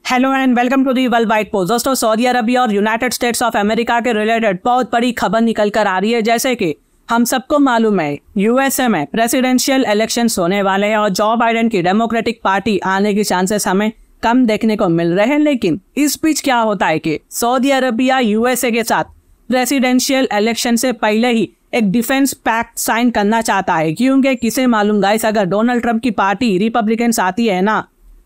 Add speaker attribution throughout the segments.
Speaker 1: Hello and welcome to the world wide post. दोस्तों, Saudi Arabia और United States of America के related बहुत बड़ी खबर निकल कर आ रही है। जैसे कि हम सबको मालूम है, यूएसए में प्रेसिडेंशियल इलेक्शंस होने वाले हैं और जो बाइडेन की डेमोक्रेटिक पार्टी आने की चांसेस हमें कम देखने को मिल रहे हैं। लेकिन इस बीच क्या होता है कि सऊदी अरबिया यूएसए के साथ प्रेसिडेंशियल इलेक्शन से पहले ही एक डिफेंस पैक्ट साइन करना चाहता है, क्योंकि किसे मालूम गाइस, अगर डोनाल्ड ट्रंप की पार्टी रिपब्लिकन्स आती है ना,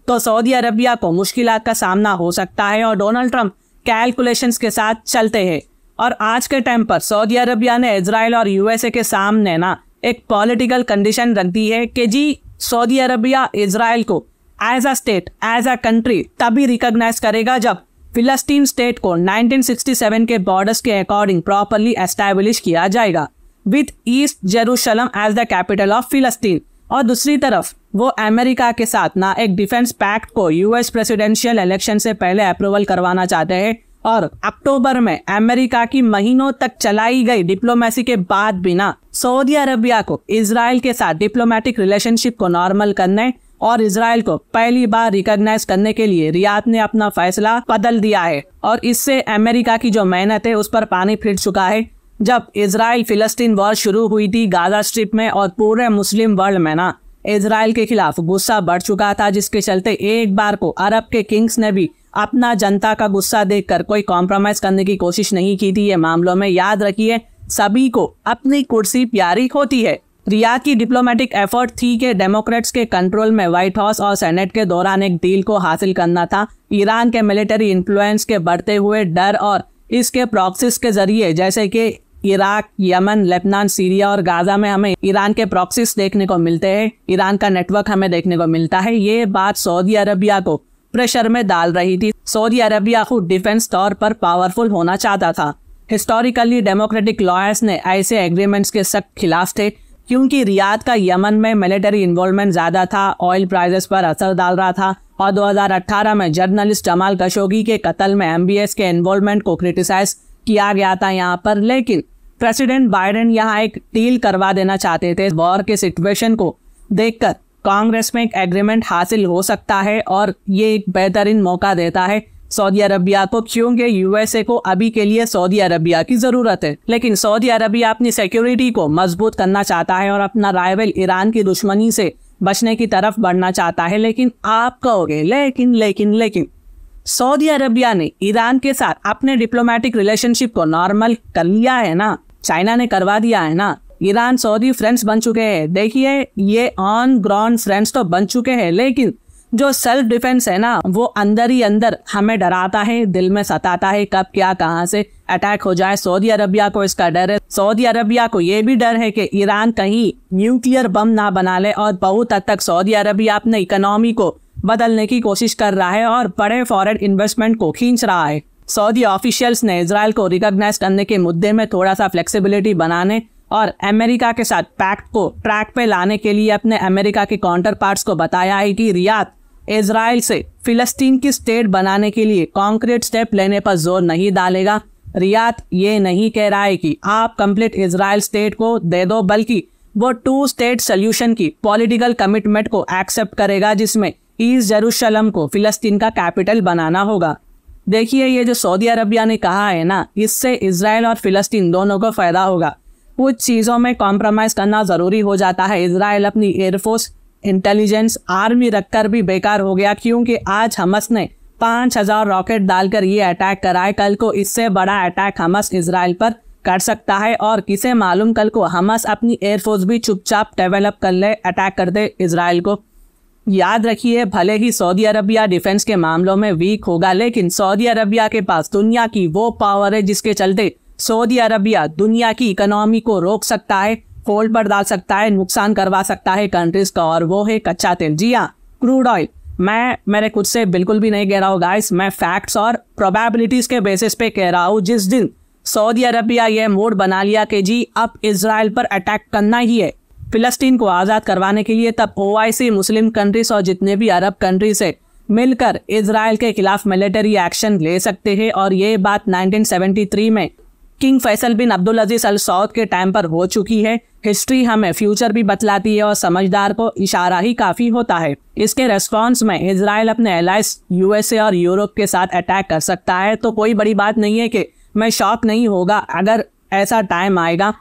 Speaker 1: तो सऊदी अरबिया को मुश्किलात का सामना हो सकता है और डोनाल्ड ट्रंप कैलकुलेशंस के साथ चलते हैं। और आज के टाइम पर सऊदी अरबिया ने इजराइल और यूएसए के सामने ना एक पॉलिटिकल कंडीशन रख दी है कि जी सऊदी अरबिया इजराइल को as a state, as a country तभी रिकॉग्नाइज करेगा जब फिलिस्तीन स्टेट को 1967 के बॉर्डर्स के अकॉर्डिंग प्रॉपरली एस्टैब्लिश किया जाएगा with east Jerusalem as the capital of फिलिस्तीन। और दूसरी तरफ वो अमेरिका के साथ ना एक डिफेंस पैक्ट को यूएस प्रेसिडेंशियल इलेक्शन से पहले अप्रूवल करवाना चाहते हैं। और अक्टूबर में अमेरिका की महीनों तक चलाई गई डिप्लोमेसी के बाद भी ना सऊदी अरबिया को इजराइल के साथ डिप्लोमेटिक रिलेशनशिप को नॉर्मल करने और इजराइल को पहली बार रिकॉग्नाइज करने के लिए रियाद ने अपना फैसला बदल दिया है। और इससे अमेरिका की जो मेहनत है उस पर पानी फिर चुका है। जब इजराइल फिलिस्तीन वॉर शुरू हुई थी गाजा स्ट्रिप में, और पूरे मुस्लिम वर्ल्ड में ना इजराइल के खिलाफ गुस्सा बढ़ चुका था, जिसके चलते एक बार को अरब के किंग्स ने भी अपना जनता का गुस्सा देखकर कोई कॉम्प्रोमाइज करने की कोशिश नहीं की थी। ये मामलों में याद रखिए, सभी को अपनी कुर्सी प्यारी होती है। रियाद की डिप्लोमेटिक एफर्ट थी कि डेमोक्रेट्स के कंट्रोल में व्हाइट हाउस और सेनेट के दौरान एक डील को हासिल करना था। ईरान के मिलिट्री इन्फ्लुएंस के बढ़ते हुए डर और इसके प्रॉक्सीज के जरिए, जैसे कि इराक, यमन, लेबनान, सीरिया और गाजा में हमें ईरान के प्रॉक्सीज देखने को मिलते हैं, ईरान का नेटवर्क हमें देखने को मिलता है। ये बात सऊदी अरबिया को प्रेशर में डाल रही थी। सऊदी अरबिया खुद डिफेंस तौर पर पावरफुल होना चाहता था। हिस्टोरिकली डेमोक्रेटिक लॉयर्स ने ऐसे एग्रीमेंट्स के सख्त खिलाफ थे, क्योंकि रियाद का यमन में मिलिट्री इन्वॉल्वमेंट ज्यादा था, ऑयल प्राइसेस पर असर डाल रहा था। और 2018 में जर्नलिस्ट जमाल खशोगी के कत्ल में एमबीएस के इन्वॉल्वमेंट को क्रिटिसाइज किया गया था यहाँ पर। लेकिन प्रेसिडेंट बाइडेन यहाँ एक डील करवा देना चाहते थे। वॉर के सिचुएशन को देखकर कांग्रेस में एक एग्रीमेंट हासिल हो सकता है और ये एक बेहतरीन मौका देता है सऊदी अरबिया को, क्योंकि यूएसए को अभी के लिए सऊदी अरबिया की जरूरत है। लेकिन सऊदी अरबिया अपनी सिक्योरिटी को मजबूत करना चाहता है और अपना राइवल ईरान की दुश्मनी से बचने की तरफ बढ़ना चाहता है। लेकिन आप कहोगे लेकिन सऊदी अरबिया ने ईरान के साथ अपने डिप्लोमेटिक रिलेशनशिप को नॉर्मल कर लिया है ना, चाइना ने करवा दिया है ना, ईरान सऊदी फ्रेंड्स बन चुके हैं। देखिए, ये ऑन ग्राउंड फ्रेंड्स तो बन चुके हैं, लेकिन जो सेल्फ डिफेंस है ना, वो अंदर ही अंदर हमें डराता है, दिल में सताता है, कब क्या कहां से अटैक हो जाए। सऊदी अरबिया को इसका डर है। सऊदी अरबिया को ये भी डर है कि ईरान कहीं न्यूक्लियर बम ना बना ले। और बहुत हद तक सऊदी अरबिया अपने इकोनॉमी को बदलने की कोशिश कर रहा है और बड़े फॉरेन इन्वेस्टमेंट को खींच रहा है। सऊदी ऑफिशियल्स ने इजराइल को रिकॉग्नाइज करने के मुद्दे में थोड़ा सा फ्लेक्सिबिलिटी बनाने और अमेरिका के साथ पैक्ट को ट्रैक पे लाने के लिए अपने अमेरिका के काउंटर पार्ट्स को बताया है कि रियाद इजराइल से फिलिस्तीन की स्टेट बनाने के लिए कॉन्क्रीट स्टेप लेने पर जोर नहीं डालेगा। रियाद ये नहीं कह रहा है कि आप कंप्लीट इजराइल स्टेट को दे दो, बल्कि वो 2 स्टेट सोल्यूशन की पॉलिटिकल कमिटमेंट को एक्सेप्ट करेगा, जिसमें ईस्ट जेरूशलम को फिलिस्तीन का कैपिटल बनाना होगा। देखिए, ये जो सऊदी अरबिया ने कहा है ना, इससे इजराइल और फिलिस्तीन दोनों को फायदा होगा। कुछ चीज़ों में कॉम्प्रोमाइज़ करना ज़रूरी हो जाता है। इजराइल अपनी एयरफोर्स, इंटेलिजेंस, आर्मी रखकर भी बेकार हो गया, क्योंकि आज हमस ने 5000 रॉकेट डालकर ये अटैक कराए। कल को इससे बड़ा अटैक हमस इजराइल पर कर सकता है। और किसे मालूम, कल को हमस अपनी एयरफोर्स भी चुपचाप डेवलप कर ले, अटैक कर दे इजराइल को। याद रखिए, भले ही सऊदी अरबिया डिफेंस के मामलों में वीक होगा, लेकिन सऊदी अरबिया के पास दुनिया की वो पावर है जिसके चलते सऊदी अरबिया दुनिया की इकोनॉमी को रोक सकता है, होल्ड पर डाल सकता है, नुकसान करवा सकता है कंट्रीज का, और वो है कच्चा तेल। जी हाँ, क्रूड ऑयल। मैं मेरे खुद से बिल्कुल भी नहीं कह रहा हूँ गाइस, मैं फैक्ट्स और प्रोबेबिलिटीज के बेसिस पे कह रहा हूँ। जिस दिन सऊदी अरबिया ये मूड बना लिया कि जी अब इजराइल पर अटैक करना ही है फिलिस्तीन को आज़ाद करवाने के लिए, तब OIC, मुस्लिम कंट्रीज और जितने भी अरब कंट्रीज है मिलकर इजराइल के खिलाफ मिलिट्री एक्शन ले सकते हैं। और ये बात 1973 में किंग फैसल बिन अब्दुल अजीज अल सऊद के टाइम पर हो चुकी है। हिस्ट्री हमें फ्यूचर भी बतलाती है और समझदार को इशारा ही काफी होता है। इसके रेस्पॉन्स में इजराइल अपने एलाइज यूएसए और यूरोप के साथ अटैक कर सकता है। तो कोई बड़ी बात नहीं है कि मैं शॉक नहीं होगा अगर ऐसा टाइम आएगा।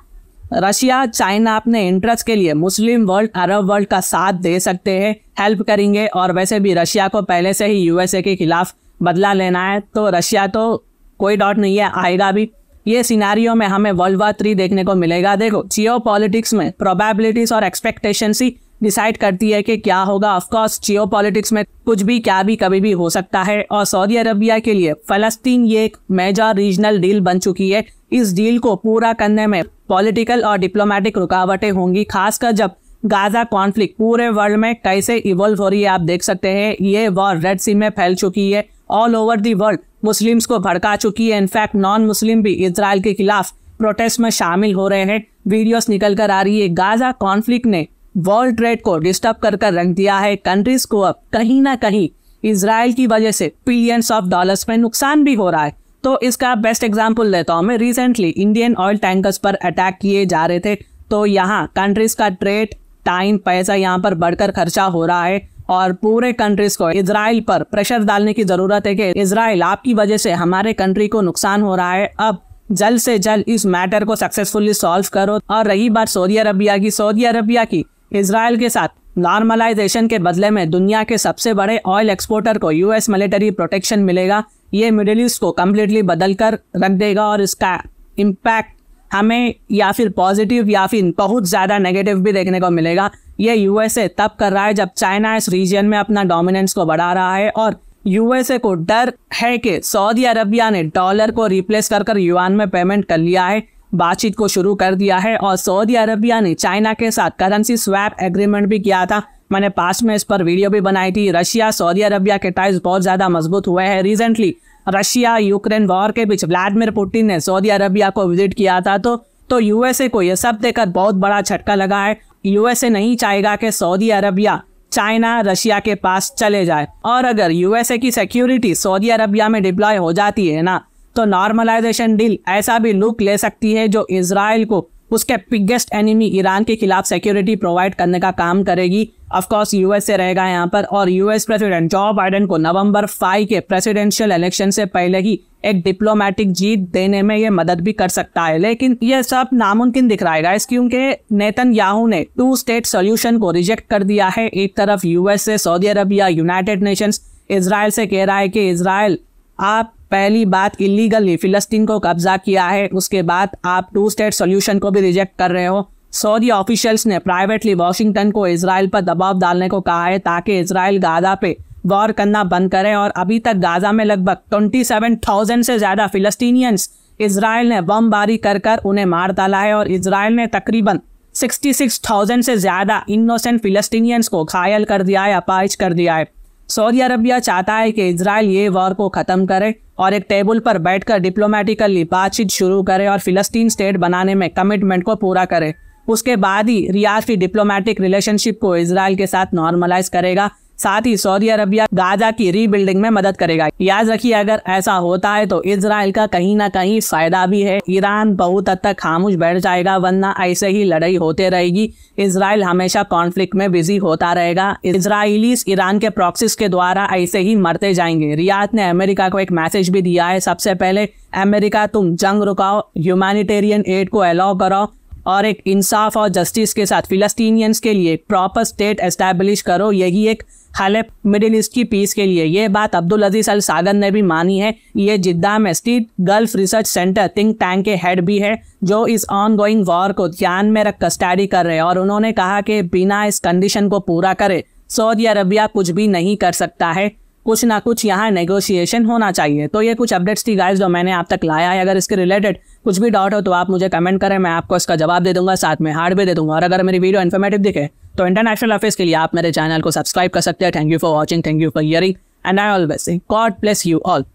Speaker 1: रशिया चाइना अपने इंटरेस्ट के लिए मुस्लिम वर्ल्ड अरब वर्ल्ड का साथ दे सकते हैं, हेल्प करेंगे। और वैसे भी रशिया को पहले से ही यूएसए के खिलाफ बदला लेना है, तो रशिया तो कोई डाउट नहीं है आएगा भी। ये सिनारियो में हमें वर्ल्ड वॉर 3 देखने को मिलेगा। देखो, जियोपॉलिटिक्स में प्रोबेबिलिटीज और एक्सपेक्टेशंस ही डिसाइड करती है कि क्या होगा। ऑफ कोर्स जियोपॉलिटिक्स में कुछ भी क्या भी कभी भी हो सकता है। और सऊदी अरबिया के लिए फलस्तीन ये एक मेजर रीजनल डील बन चुकी है। इस डील को पूरा करने में पॉलिटिकल और डिप्लोमेटिक रुकावटें होंगी, खासकर जब गाजा कॉन्फ्लिक्ट पूरे वर्ल्ड में कैसे इवॉल्व हो रही है। आप देख सकते हैं ये वॉर रेड सी में फैल चुकी है, all over the world Muslims को भड़का चुकी है। इनफैक्ट नॉन मुस्लिम भी इजराइल के खिलाफ प्रोटेस्ट में शामिल हो रहे हैं। वीडियोस निकल कर आ रही है। गाजा कॉन्फ्लिक्ट ने वर्ल्ड ट्रेड को डिस्टर्ब कर रख दिया है। कंट्रीज को अब कहीं ना कहीं इजराइल की वजह से बिलियंस ऑफ डॉलर्स में नुकसान भी हो रहा है। तो इसका बेस्ट एग्जांपल देता हूँ मैं। रिसेंटली इंडियन ऑयल टैंकर्स पर अटैक किए जा रहे थे, तो यहाँ कंट्रीज का ट्रेड, टाइम, पैसा यहाँ पर बढ़कर खर्चा हो रहा है और पूरे कंट्रीज को इजराइल पर प्रेशर डालने की जरूरत है कि इजराइल आपकी वजह से हमारे कंट्री को नुकसान हो रहा है, अब जल्द से जल्द इस मैटर को सक्सेसफुली सॉल्व करो। और रही बात सऊदी अरबिया की इजराइल के साथ नॉर्मलाइजेशन के बदले में दुनिया के सबसे बड़े ऑयल एक्सपोर्टर को यूएस मिलिट्री प्रोटेक्शन मिलेगा। ये मिडिल ईस्ट को कम्प्लीटली बदल कर रख देगा और इसका इम्पैक्ट हमें या फिर पॉजिटिव या फिर बहुत ज़्यादा नेगेटिव भी देखने को मिलेगा। ये यूएसए तब कर रहा है जब चाइना इस रीजन में अपना डोमिनेंस को बढ़ा रहा है और यूएसए को डर है कि सऊदी अरबिया ने डॉलर को रिप्लेस कर युआन में पेमेंट कर लिया है, बातचीत को शुरू कर दिया है। और सऊदी अरबिया ने चाइना के साथ करेंसी स्वैप एग्रीमेंट भी किया था। मैंने पास में इस पर वीडियो भी बनाई थी। रशिया सऊदी अरबिया के टाइज बहुत ज़्यादा मजबूत हुए हैं। रिसेंटली रशिया यूक्रेन वॉर के बीच व्लादिमीर पुतिन ने सऊदी अरबिया को विजिट किया था, तो यूएसए को यह सब देखकर बहुत बड़ा झटका लगा है। यूएसए नहीं चाहेगा कि सऊदी अरबिया चाइना रशिया के पास चले जाए। और अगर यूएसए की सिक्योरिटी सऊदी अरबिया में डिप्लॉय हो जाती है ना, तो नॉर्मलाइजेशन डील ऐसा भी लुक ले सकती है जो इजराइल को उसके बिगेस्ट एनिमी ईरान के खिलाफ सिक्योरिटी प्रोवाइड करने का काम करेगी। ऑफ कोर्स यूएसए रहेगा यहाँ पर और यूएस प्रेसिडेंट जो बाइडेन को नवंबर 5 के प्रेसिडेंशियल इलेक्शन से पहले ही एक डिप्लोमेटिक जीत देने में ये मदद भी कर सकता है। लेकिन ये सब नामुमकिन दिख रहा है गाइस, क्योंकि नेतन्याहू ने 2 स्टेट सॉल्यूशन को रिजेक्ट कर दिया है। एक तरफ USA, Saudi Arabia, United Nations Israel से कह रहा है कि इजराइल आप पहली बात इलीगली फिलिस्तीन को कब्जा किया है, उसके बाद आप 2 स्टेट सॉल्यूशन को भी रिजेक्ट कर रहे हो। सऊदी ऑफिशियल्स ने प्राइवेटली वॉशिंगटन को इजराइल पर दबाव डालने को कहा है ताकि इजराइल गाजा पे वॉर करना बंद करे। और अभी तक गाजा में लगभग 27,000 से ज़्यादा फिलिस्तीनियंस इजराइल ने बमबारी कर उन्हें मार डाला है और इजराइल ने तकरीबन 66,000 से ज़्यादा इनोसेंट फिलिस्तीनियंस को घायल कर दिया है, अपाहिज कर दिया है। सऊदी अरबिया चाहता है कि इजराइल ये वॉर को ख़त्म करे और एक टेबल पर बैठकर डिप्लोमेटिकली बातचीत शुरू करे और फिलिस्तीन स्टेट बनाने में कमिटमेंट को पूरा करे। उसके बाद ही रियाद की डिप्लोमेटिक रिलेशनशिप को इजराइल के साथ नॉर्मलाइज करेगा। साथ ही सऊदी अरबिया गाजा की रीबिल्डिंग में मदद करेगा। याद रखिए, अगर ऐसा होता है तो इजराइल का कहीं ना कहीं फायदा भी है। ईरान बहुत हद तक खामोश बैठ जाएगा, वरना ऐसे ही लड़ाई होते रहेगी। इजराइल हमेशा कॉन्फ्लिक्ट में बिजी होता रहेगा। इजराइलीज ईरान के प्रॉक्सीज के द्वारा ऐसे ही मरते जाएंगे। रियाद ने अमेरिका को एक मैसेज भी दिया है, सबसे पहले अमेरिका तुम जंग रुकाओ, ह्यूमैनिटेरियन एड को अलाउ करो और एक इंसाफ और जस्टिस के साथ फिलिस्तीनियंस के लिए एक प्रॉपर स्टेट एस्टैब्लिश करो। यही एक हल है मिडिल ईस्ट की पीस के लिए। ये बात अब्दुल अजीज अल सागर ने भी मानी है। ये जिद्दा में state gulf research centre think tank के हेड भी है, जो इस ऑन गोइंग वॉर को ध्यान में रखकर स्टडी कर रहे हैं। और उन्होंने कहा कि बिना इस कंडीशन को पूरा करे सऊदी अरबिया कुछ भी नहीं कर सकता है, कुछ ना कुछ यहाँ नेगोशिएशन होना चाहिए। तो ये कुछ अपडेट्स थी गाइस जो मैंने आप तक लाया है। अगर इसके रिलेटेड कुछ भी डाउट हो तो आप मुझे कमेंट करें, मैं आपको इसका जवाब दे दूंगा, साथ में हार्ड भी दे दूंगा। और अगर मेरी वीडियो इन्फॉर्मेटिव दिखे तो इंटरनेशनल अफेयर्स के लिए आप मेरे चैनल को सब्सक्राइब कर सकते हैं। Thank you for watching, thank you for hearing and I always say God bless you all.